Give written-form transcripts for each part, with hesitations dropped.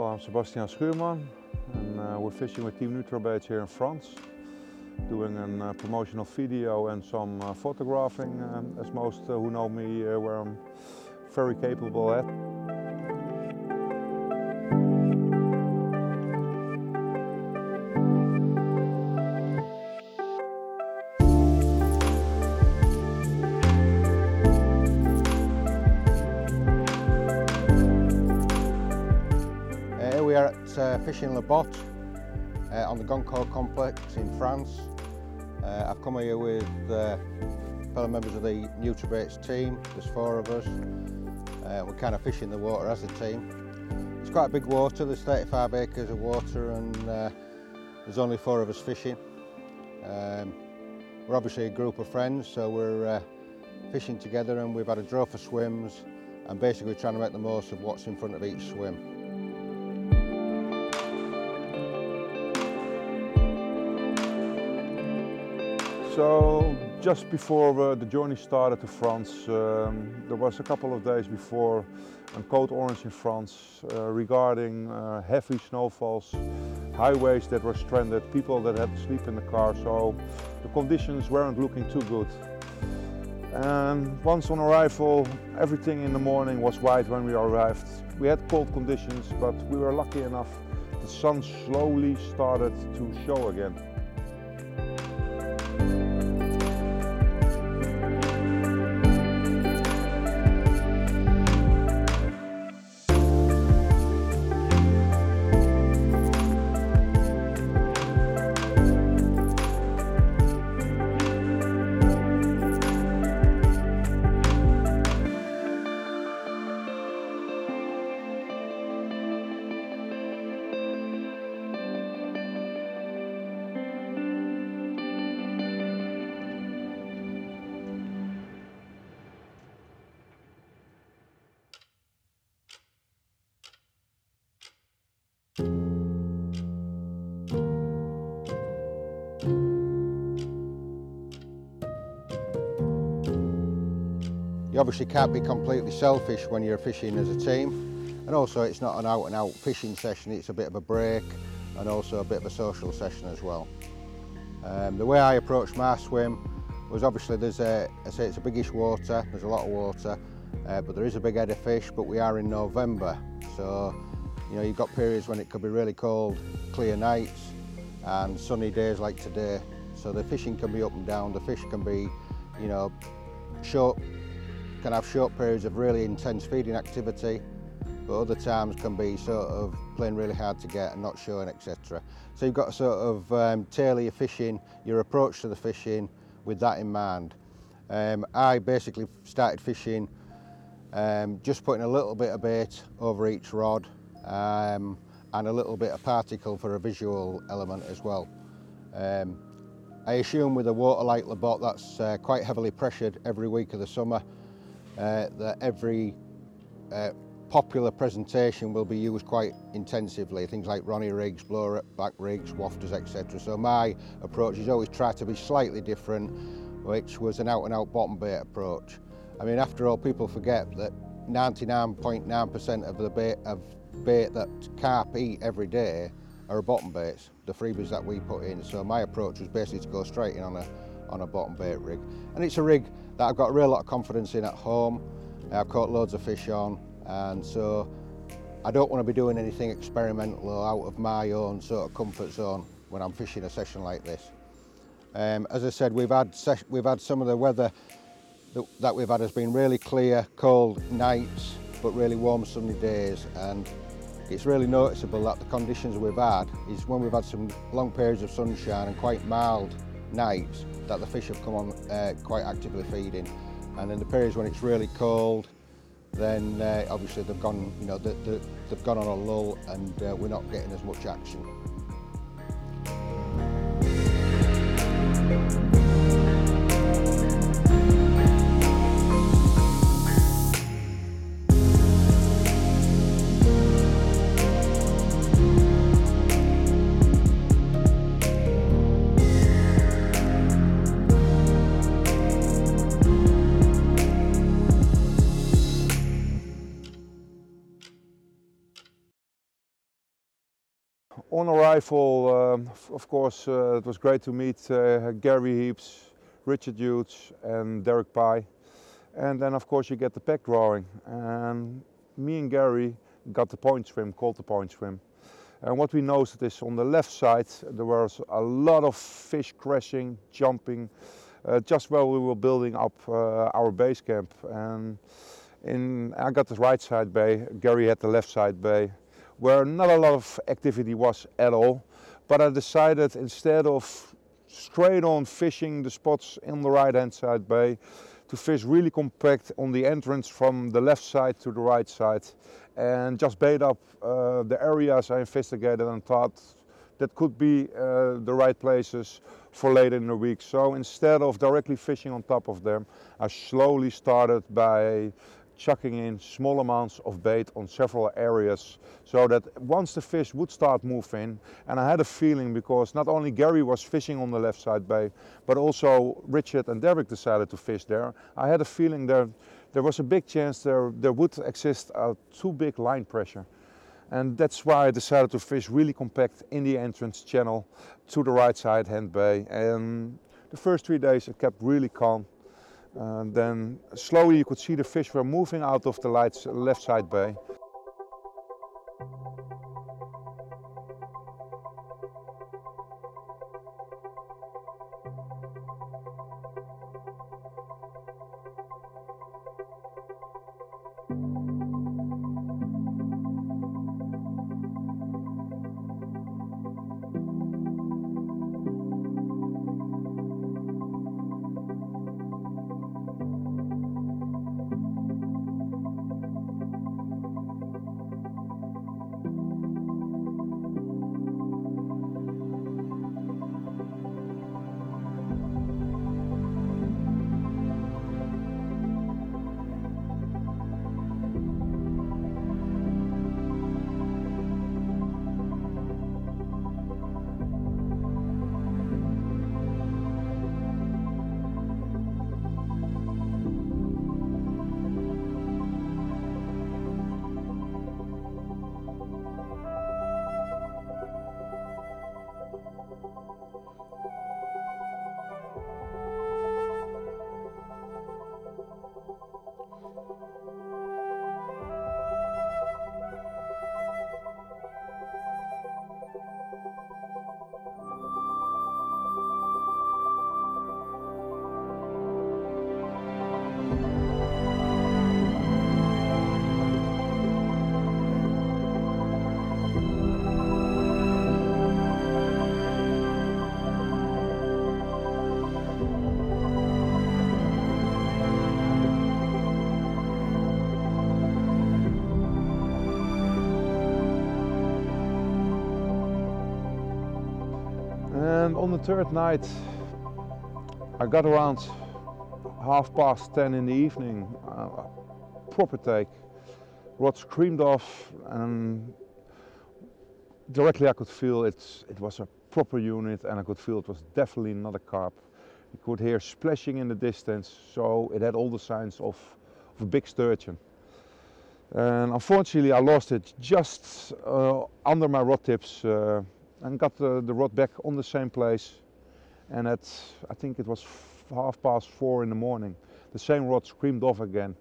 Well, I'm Sebastian Schuurman, and we're fishing with Team Nutrabaits here in France, doing a promotional video and some photographing, as most who know me, where I'm very capable at. Here we are at fishing Le Botte on the Goncourt complex in France. I've come here with fellow members of the Nutrabaits team. There's 4 of us. We're kind of fishing the water as a team. It's quite a big water, there's 35 acres of water, and there's only 4 of us fishing. We're obviously a group of friends, so we're fishing together, and we've had a draw for swims and basically trying to make the most of what's in front of each swim. So just before the journey started to France, there was a couple of days before a code orange in France regarding heavy snowfalls, highways that were stranded, people that had to sleep in the car, so the conditions weren't looking too good. And once on arrival, everything in the morning was white when we arrived. We had cold conditions, but we were lucky enough the sun slowly started to show again. You obviously can't be completely selfish when you're fishing as a team, and also it's not an out-and-out fishing session, it's a bit of a break and also a bit of a social session as well. The way I approached my swim was obviously it's a biggish water, there's a lot of water, but there is a big head of fish, but we are in November, so you know, you've got periods when it could be really cold, clear nights and sunny days like today, so the fishing can be up and down, the fish can be, you know, can have short periods of really intense feeding activity, but other times can be sort of playing really hard to get and not showing, etc. So you've got to sort of tailor your fishing, your approach to the fishing with that in mind. I basically started fishing just putting a little bit of bait over each rod and a little bit of particle for a visual element as well. I assume with a water like Le Botte that's quite heavily pressured every week of the summer, that every popular presentation will be used quite intensively, things like Ronnie rigs, blower back rigs, wafters, etc. So my approach is always try to be slightly different, which was an out-and-out bottom bait approach. I mean, after all, people forget that 99.9% of the bait that carp eat every day are bottom baits, the freebies that we put in. So my approach was basically to go straight in on a bottom bait rig. And it's a rig that I've got a real lot of confidence in at home. I've caught loads of fish on, and so I don't want to be doing anything experimental or out of my own sort of comfort zone when I'm fishing a session like this. As I said, we've had some of the weather that we've had has been really clear, cold nights, but really warm sunny days, and it's really noticeable that the conditions we've had is when we've had some long periods of sunshine and quite mild nights that the fish have come on quite actively feeding, and in the periods when it's really cold, then obviously they've gone, you know, they've gone on a lull, and we're not getting as much action. on arrival, of course, it was great to meet Gary Heaps, Richard Hughes and Derek Pye. And then of course you get the pack drawing. And me and Gary got the point swim, called the point swim. And what we noticed is on the left side there was a lot of fish crashing, jumping, just while we were building up our base camp. And I got the right side bay, Gary had the left side bay, where not a lot of activity was at all. But I decided, instead of straight on fishing the spots in the right hand side bay, to fish really compact on the entrance from the left side to the right side, and just bait up the areas I investigated and thought that could be the right places for later in the week. So instead of directly fishing on top of them, I slowly started by chucking in small amounts of bait on several areas, so that once the fish would start moving, and I had a feeling, because not only Gary was fishing on the left side bay, but also Richard and Derek decided to fish there, I had a feeling there was a big chance there would exist a too big line pressure. And that's why I decided to fish really compact in the entrance channel to the right side hand bay. And the first 3 days it kept really calm. Then slowly you could see the fish were moving out of the left side bay. And on the third night, I got around 10:30 in the evening, proper take. Rod screamed off, and directly I could feel it was a proper unit, and I could feel it was definitely not a carp. You could hear splashing in the distance, so it had all the signs of a big sturgeon. And unfortunately I lost it just under my rod tips, and got the rod back on the same place. And I think it was 4:30 in the morning, the same rod screamed off again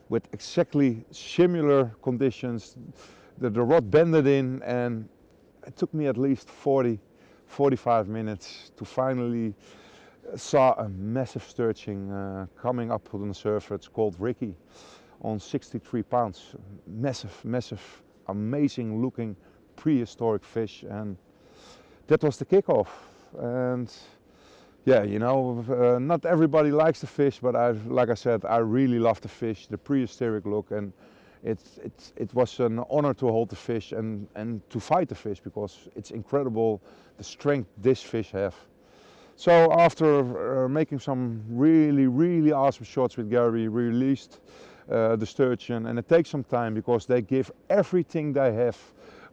with exactly similar conditions. The rod bended in, and it took me at least 45 minutes to finally saw a massive sturgeon coming up on the surface. It's called Ricky, on 63 pounds. Massive, amazing looking prehistoric fish. And that was the kickoff. And yeah, you know, not everybody likes the fish, but like I said, I really love the fish, the prehistoric look, and it was an honor to hold the fish and to fight the fish, because it's incredible the strength this fish have. So after making some really awesome shots with Gary, we released the sturgeon, and it takes some time because they give everything they have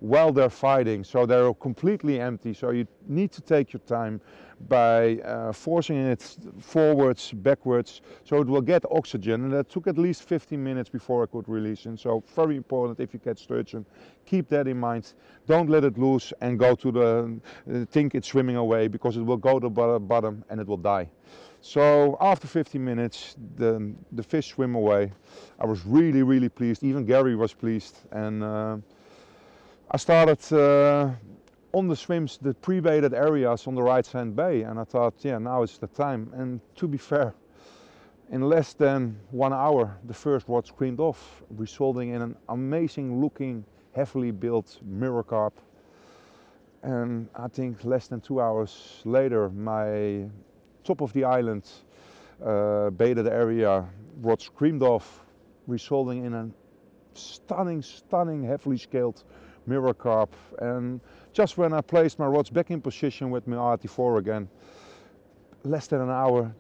while they're fighting, so they're completely empty. So you need to take your time by forcing it forwards, backwards, so it will get oxygen. And that took at least 15 minutes before I could release it. So very important, if you catch sturgeon, keep that in mind. Don't let it loose and go to think it's swimming away, because it will go to the bottom and it will die. So after 15 minutes, the fish swim away. I was really pleased. Even Gary was pleased, and I started on the swims, the pre-baited areas on the right hand bay, and I thought, yeah, now is the time. And to be fair, in less than 1 hour, the first rod screamed off, resulting in an amazing looking, heavily built mirror carp. And I think less than 2 hours later, my top of the island baited area rod screamed off, resulting in a stunning, heavily scaled mirror carp. And just when I placed my rods back in position with my RT4 again, less than an hour,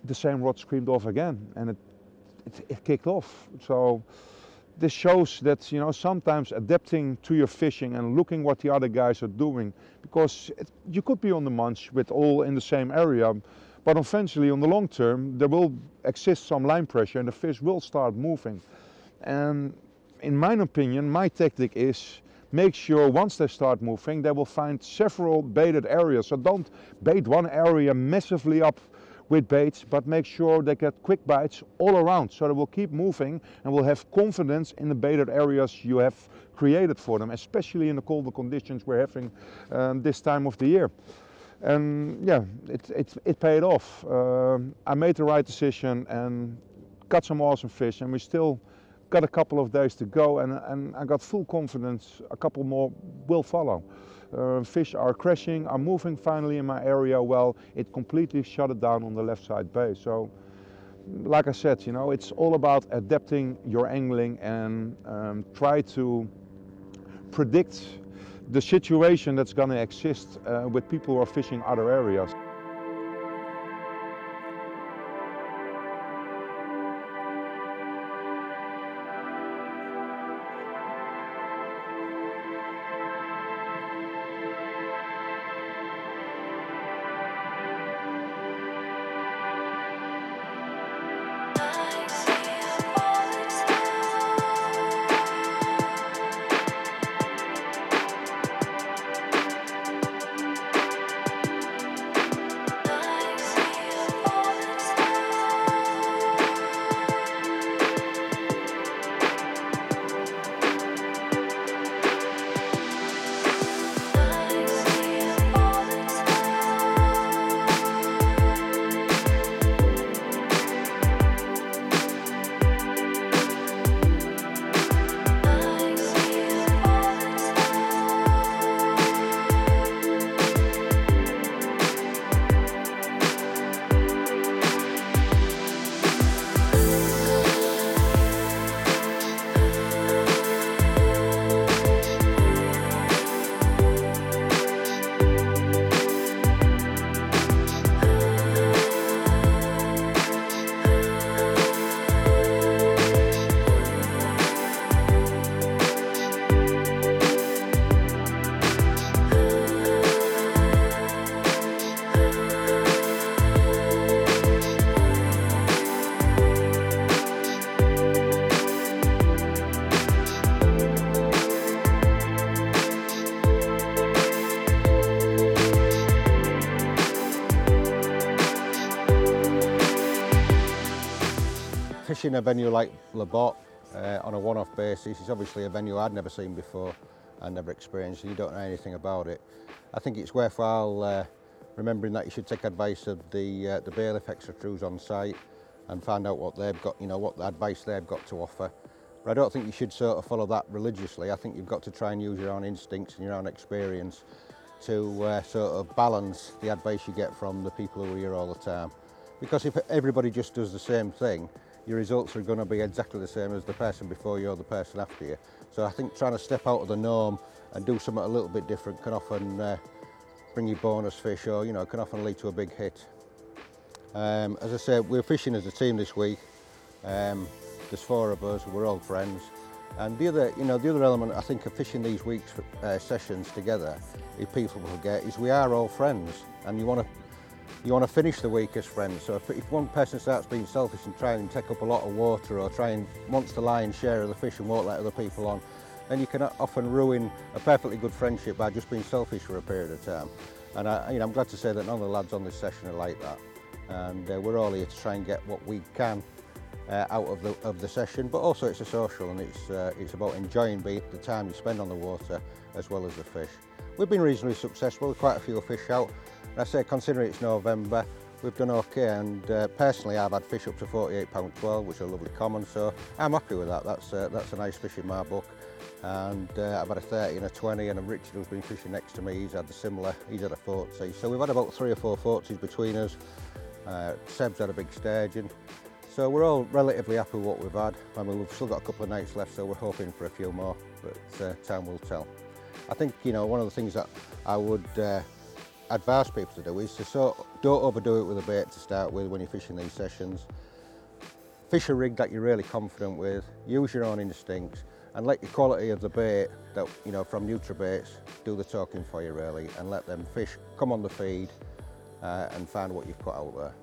the same rod screamed off again, and it kicked off. So this shows that, you know, sometimes adapting to your fishing and looking what the other guys are doing, because you could be on the munch with all in the same area, but eventually on the long term there will exist some line pressure and the fish will start moving. And in my opinion, my tactic is make sure once they start moving, they will find several baited areas. So don't bait one area massively up with baits, but make sure they get quick bites all around, so they will keep moving and will have confidence in the baited areas you have created for them, especially in the colder conditions we're having this time of the year. And yeah, it paid off. I made the right decision and got some awesome fish, and we still got a couple of days to go, and I got full confidence a couple more will follow. Fish are crashing, are moving finally in my area well. It completely shut it down on the left side bay. So like I said, you know, it's all about adapting your angling and try to predict the situation that's going to exist with people who are fishing other areas. Fishing a venue like Le Bot on a one-off basis is obviously a venue I'd never seen before and never experienced, and you don't know anything about it. I think it's worthwhile remembering that you should take advice of the bailiff extra crews on site and find out what they've got, you know, what advice they've got to offer. But I don't think you should sort of follow that religiously. I think you've got to try and use your own instincts and your own experience to sort of balance the advice you get from the people who are here all the time. Because if everybody just does the same thing, your results are going to be exactly the same as the person before you or the person after you. So I think trying to step out of the norm and do something a little bit different can often bring you bonus fish, or, you know, can often lead to a big hit. As I said, we're fishing as a team this week. There's 4 of us, we're all friends, And the other element I think of fishing these weeks sessions together, if people forget, is we are all friends, and you want to finish the week as friends. So if one person starts being selfish and trying and take up a lot of water, or wants the lion's share of the fish and won't let other people on, then you can often ruin a perfectly good friendship by just being selfish for a period of time. And I'm glad to say that none of the lads on this session are like that, and we're all here to try and get what we can out of the session. But also it's a social, and it's about enjoying the time you spend on the water as well as the fish. We've been reasonably successful, quite a few fish out, and I say considering it's November, we've done okay, and personally I've had fish up to £48.12, which are lovely common, so I'm happy with that. That's a nice fish in my book. And I've had a 30 and a 20, and Richard, who's been fishing next to me, he's had a 40. So we've had about 3 or 4 40s between us. Seb's had a big sturgeon. So we're all relatively happy with what we've had. I mean, we've still got a couple of nights left, so we're hoping for a few more, but time will tell. I think, one of the things that I would advise people to do is to don't overdo it with a bait to start with when you're fishing these sessions. Fish a rig that you're really confident with, use your own instincts, and let the quality of the bait that from NutriBaits do the talking for you really, and let them fish come on the feed and find what you've put out there.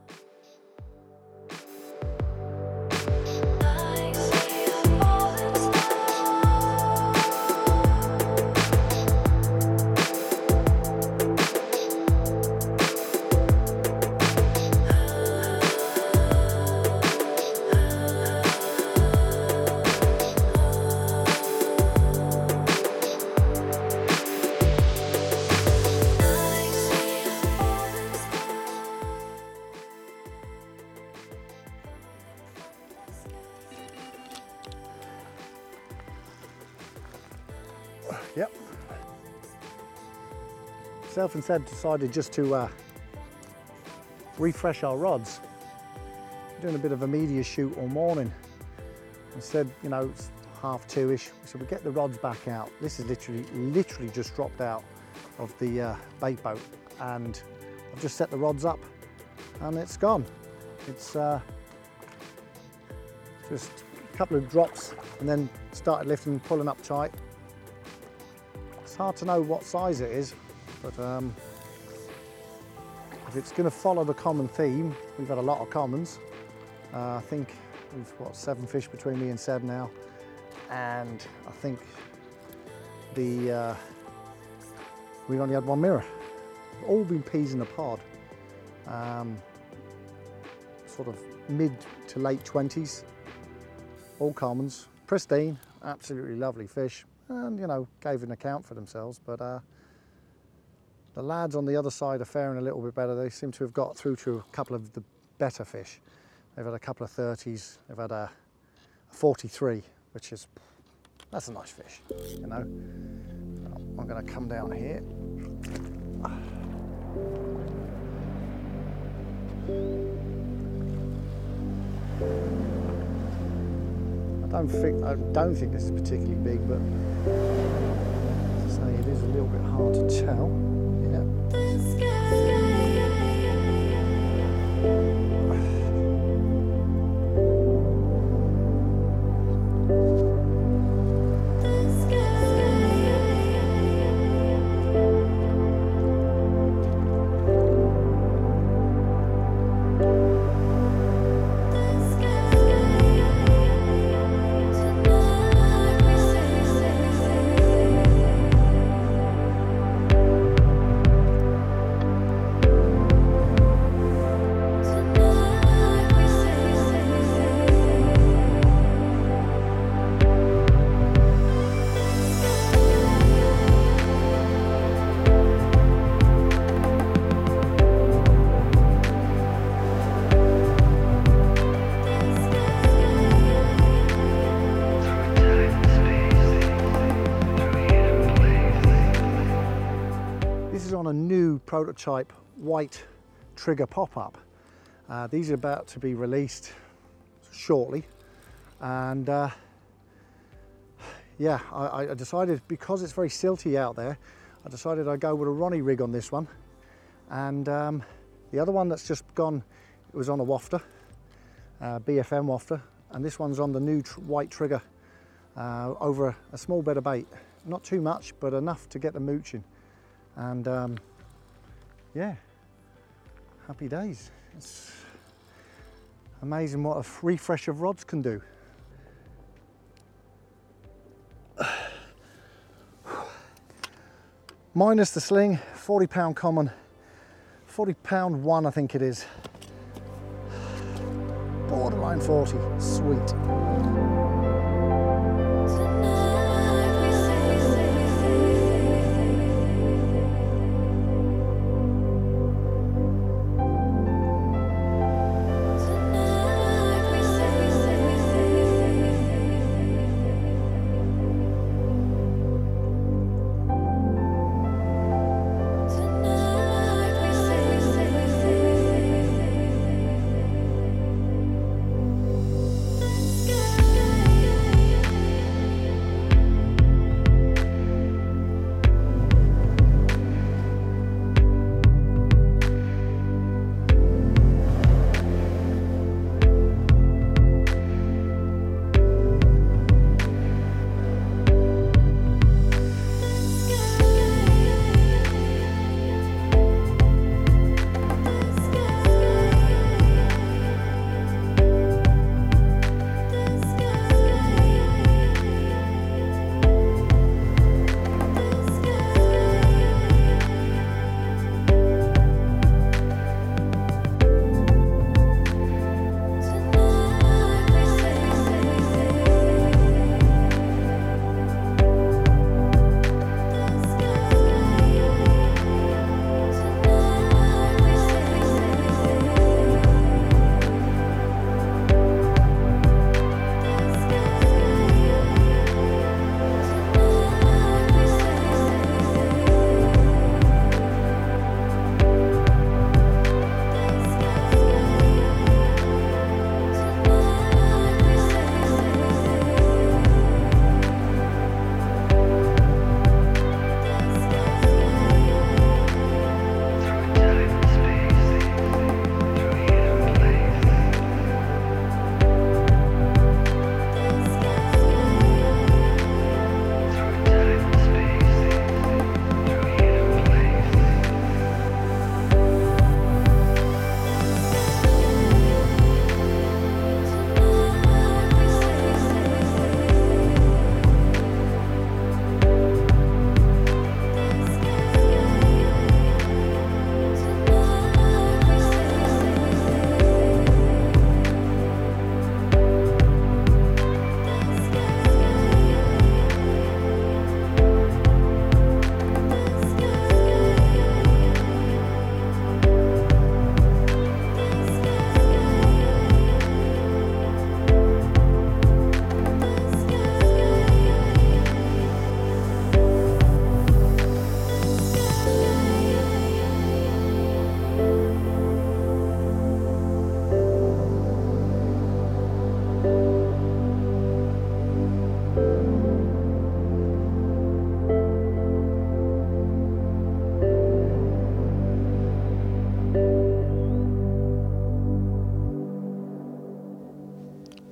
Yep. Self and Seb decided just to refresh our rods. We're doing a bit of a media shoot all morning. Instead, it's 2:30ish, so we get the rods back out. This is literally just dropped out of the bait boat, and I've just set the rods up, and it's gone. It's just a couple of drops, and then started lifting, pulling up tight. It's hard to know what size it is, but if it's going to follow the common theme, we've had a lot of commons. I think we've got 7 fish between me and Seb now, and I think we've only had 1 mirror. All been peas in a pod, sort of mid to late 20s, all commons, pristine, absolutely lovely fish. And gave an account for themselves, but the lads on the other side are faring a little bit better. They seem to have got through to a couple of the better fish. They've had a couple of 30s, they've had a 43, that's a nice fish, I'm going to come down here. I don't think this is particularly big, but as I say, it is a little bit hard to tell. On a new prototype white trigger pop-up. These are about to be released shortly, and yeah, I decided, because it's very silty out there, I decided I'd go with a Ronnie rig on this one. And the other one that's just gone, it was on a wafter, BFM wafter, and this one's on the new white trigger over a small bit of bait. Not too much, but enough to get them mooching. And yeah, happy days. It's amazing what a refresh of rods can do. Minus the sling, 40 pound common, 40 pound one I think it is. Borderline 40, sweet.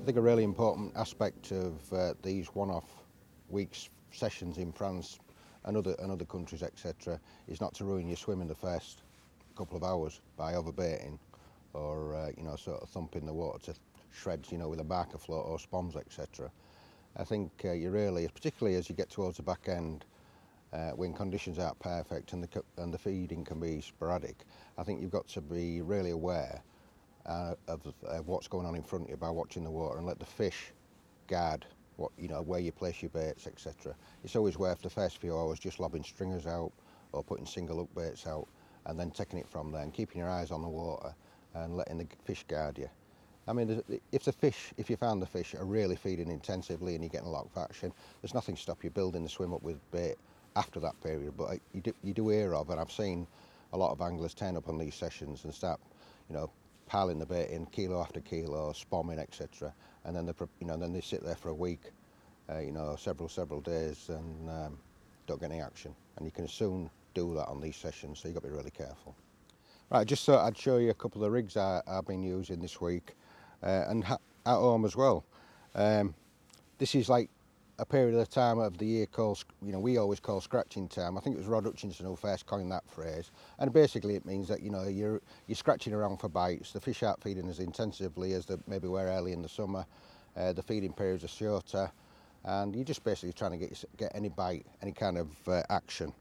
I think a really important aspect of these one-off weeks sessions in France and other countries, etc., is not to ruin your swim in the first couple of hours by overbaiting or you know, sort of thumping the water to shreds, you know, with a marker float or spoms, etc. I think you really, particularly as you get towards the back end, when conditions aren't perfect and the feeding can be sporadic, I think you've got to be really aware of what's going on in front of you by watching the water and let the fish guard what, you know, where you place your baits, etc. It's always worth the first few hours just lobbing stringers out or putting single hook baits out and then taking it from there and keeping your eyes on the water and letting the fish guard you. I mean, if you found the fish are really feeding intensively and you're getting a lot of action, there's nothing to stop you building the swim up with bait after that period. But you do hear of, and I've seen a lot of anglers turn up on these sessions and start, you know, piling the bait in kilo after kilo, spomming, etc. And then then they sit there for a week, you know, several days and don't get any action. And you can soon do that on these sessions, so you've got to be really careful. Right, I just thought I'd show you a couple of the rigs I've been using this week and at home as well. This is like a period of the time of the year called, we always call scratching time. I think it was Rod Hutchinson who first coined that phrase. And basically it means that, you're scratching around for bites. The fish aren't feeding as intensively as they maybe were early in the summer. The feeding periods are shorter. And you're just basically trying to get any bite, any kind of action.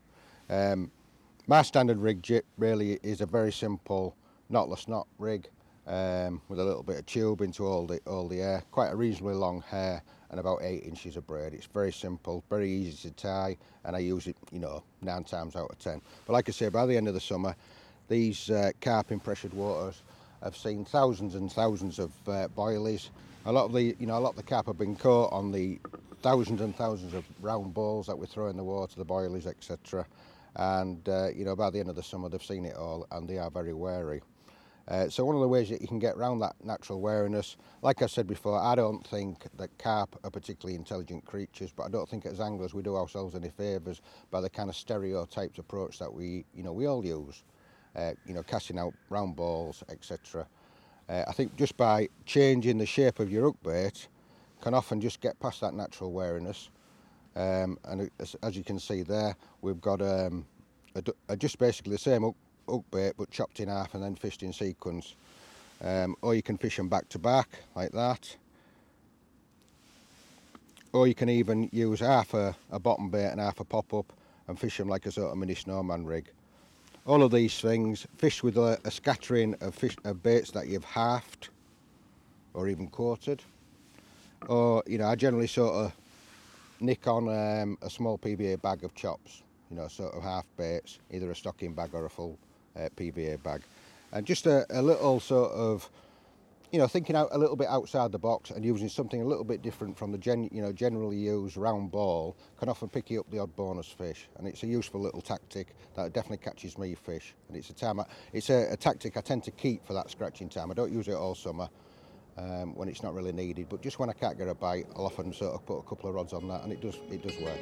My standard rig really is a very simple knotless knot rig with a little bit of tube into all the air, quite a reasonably long hair and about 8 inches of braid. It's very simple, very easy to tie, and I use it 9 times out of 10. But like I say, by the end of the summer, these carp in pressured waters have seen thousands and thousands of boilies. A lot of the carp have been caught on the thousands and thousands of round balls that we throw in the water, the boilies, etc. And by the end of the summer they've seen it all, and they are very wary. So one of the ways that you can get around that natural wariness, like I said before, I don't think that carp are particularly intelligent creatures, but I don't think as anglers we do ourselves any favours by the kind of stereotyped approach that we all use, casting out round balls, etc. I think just by changing the shape of your hook bait can often just get past that natural wariness. And as you can see there, we've got just basically the same hook bait but chopped in half and then fished in sequence. Or you can fish them back to back like that. Or you can even use half a bottom bait and half a pop-up and fish them like a sort of mini snowman rig. All of these things fished with a scattering of baits that you've halved or even quartered. Or, I generally sort of nick on a small PVA bag of chops, sort of half baits, either a stocking bag or a full PVA bag. And just a little sort of, thinking out a little bit outside the box and using something a little bit different from the generally used round ball can often pick you up the odd bonus fish. And it's a useful little tactic that definitely catches me fish. And it's a tactic I tend to keep for that scratching time. I don't use it all summer when it's not really needed, but just when I can't get a bite, I'll often sort of put a couple of rods on that, and it does work.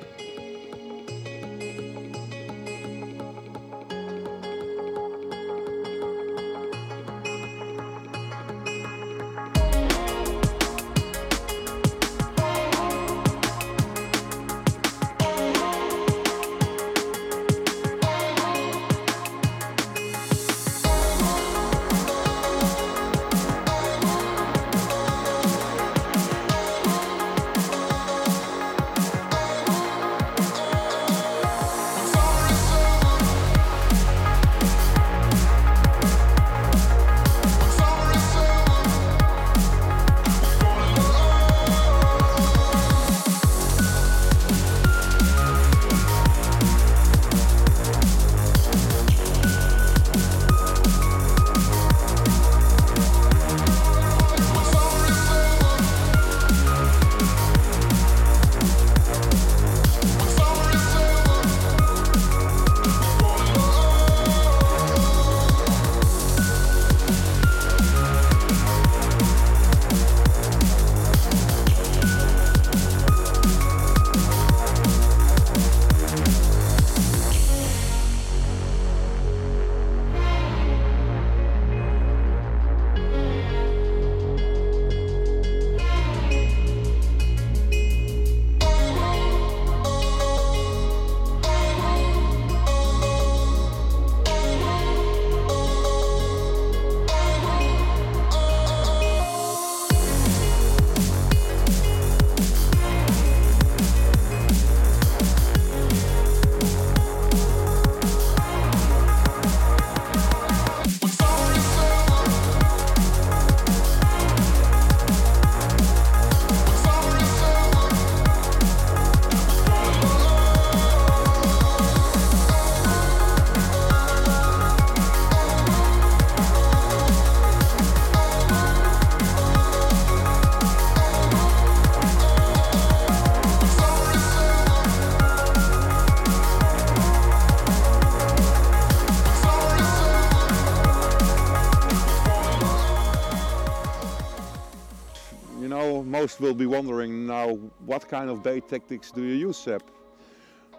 Most will be wondering now, what kind of bait tactics do you use, Seb?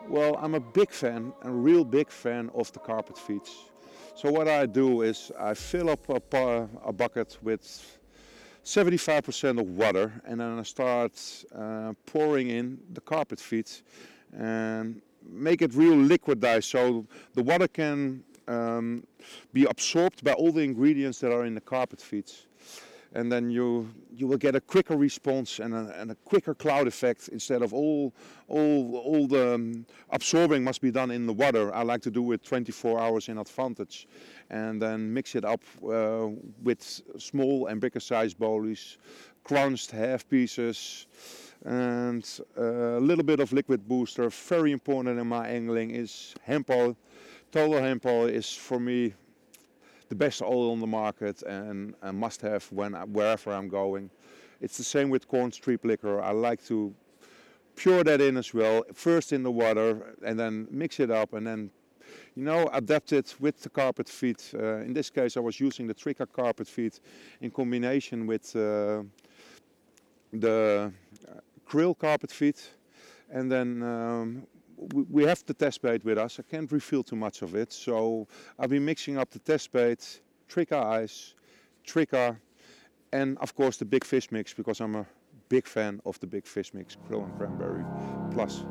Well, I'm a big fan, a real big fan of the carpet feeds. So what I do is I fill up a bucket with 75% of water, and then I start pouring in the carpet feed and make it real liquidized so the water can be absorbed by all the ingredients that are in the carpet feeds. And then you will get a quicker response and a quicker cloud effect instead of all the absorbing must be done in the water. I like to do it 24 hours in advantage and then mix it up with small and bigger size bowlies, crunched half pieces, and a little bit of liquid booster. Very important in my angling is hemp oil. Total hemp oil is for me the best oil on the market and a must-have wherever I'm going. It's the same with corn strip liquor. I like to pour that in as well, first in the water and then mix it up and then, you know, adapt it with the carpet feed. In this case I was using the Trika carpet feed in combination with the krill carpet feed, and then we have the test bait with us. I can't reveal too much of it, so I'll be mixing up the test bait, Trika ice, Trika, and of course the big fish mix, because I'm a big fan of the big fish mix, krill and cranberry plus.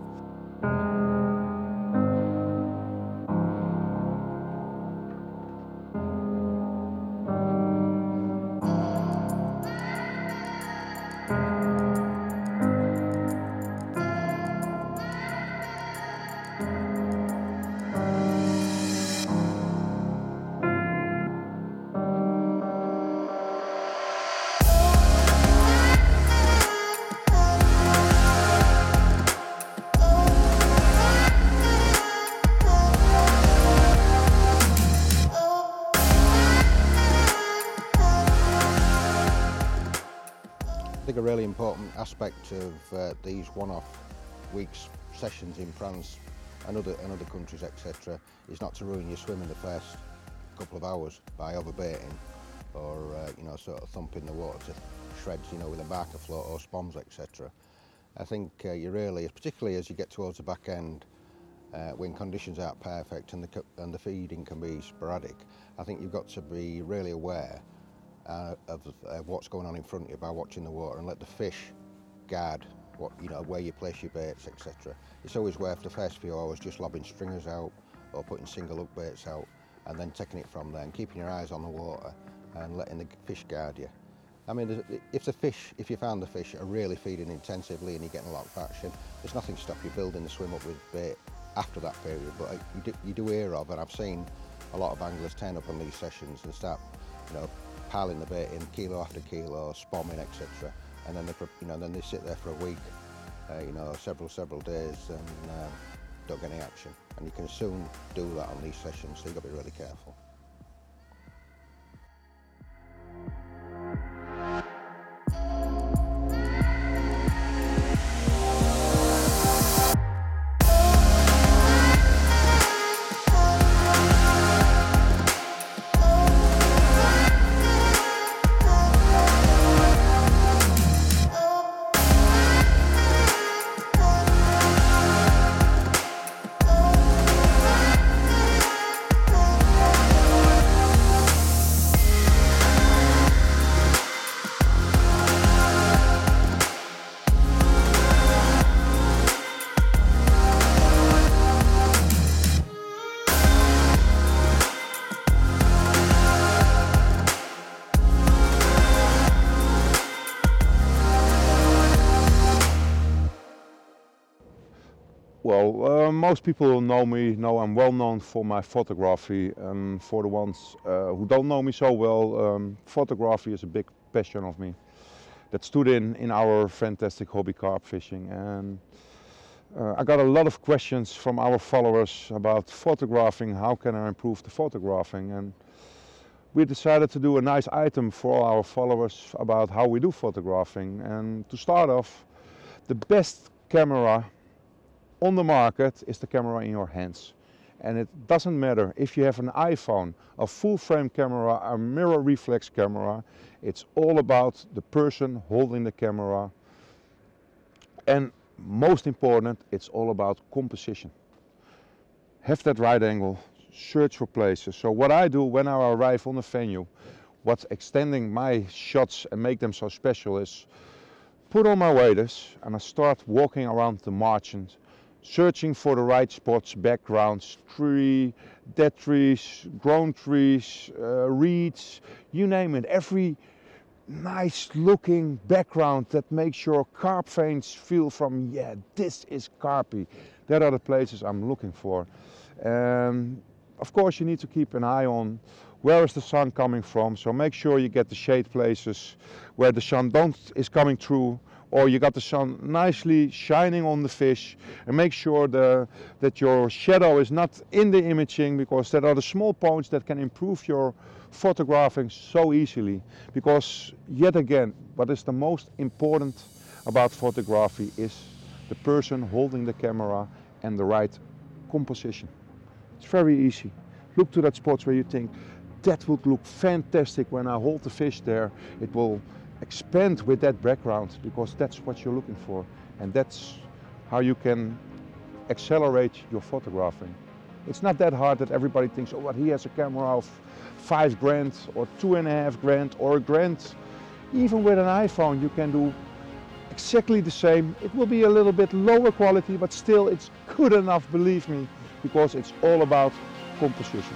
I think a really important aspect of these one-off weeks sessions in France and other countries, etc., is not to ruin your swim in the first couple of hours by overbaiting or you know, sort of thumping the water to shreds, you know, with a barker float or spoms, etc. I think you really, particularly as you get towards the back end, when conditions aren't perfect and the feeding can be sporadic, I think you've got to be really aware of what's going on in front of you by watching the water and let the fish guard what, you know, where you place your baits, etc. It's always worth the first few hours just lobbing stringers out or putting single hook baits out and then taking it from there and keeping your eyes on the water and letting the fish guard you. I mean, if you found the fish are really feeding intensively and you're getting a lot of action, there's nothing to stop you building the swim up with bait after that period. But you do hear of, and I've seen a lot of anglers turn up on these sessions and start, you know, piling the bait in kilo after kilo, spomming, etc. And then they sit there for a week, you know, several days, and don't get any action. And you can soon do that on these sessions, so you've got to be really careful. Well, most people know me, know I'm well known for my photography. For the ones who don't know me so well, photography is a big passion of me that stood in our fantastic hobby carp fishing. And I got a lot of questions from our followers about photographing, how can I improve the photographing, and we decided to do a nice item for our followers about how we do photographing. And to start off, the best camera on the market is the camera in your hands. And it doesn't matter if you have an iPhone, a full frame camera, a mirror reflex camera, it's all about the person holding the camera. And most important, it's all about composition. Have that right angle, search for places. So what I do when I arrive on the venue, what's extending my shots and make them so special is put on my waders and I start walking around the margins, searching for the right spots, backgrounds, dead trees, grown trees, reeds, you name it. Every nice looking background that makes your carp veins feel from, yeah, this is carpy. That are the places I'm looking for. Of course, you need to keep an eye on where is the sun coming from, so make sure you get the shade places where the sun is coming through, or you got the sun nicely shining on the fish, and make sure that your shadow is not in the imaging, because there are the small points that can improve your photographing so easily. Because yet again, what is the most important about photography is the person holding the camera and the right composition. It's very easy. Look to that spot where you think that would look fantastic when I hold the fish there. It will expand with that background, because that's what you're looking for, and that's how you can accelerate your photographing. It's not that hard that everybody thinks, oh, what, he has a camera of $5,000 or $2,500 or $1,000. Even with an iPhone you can do exactly the same. It will be a little bit lower quality, but still it's good enough, believe me, because it's all about composition.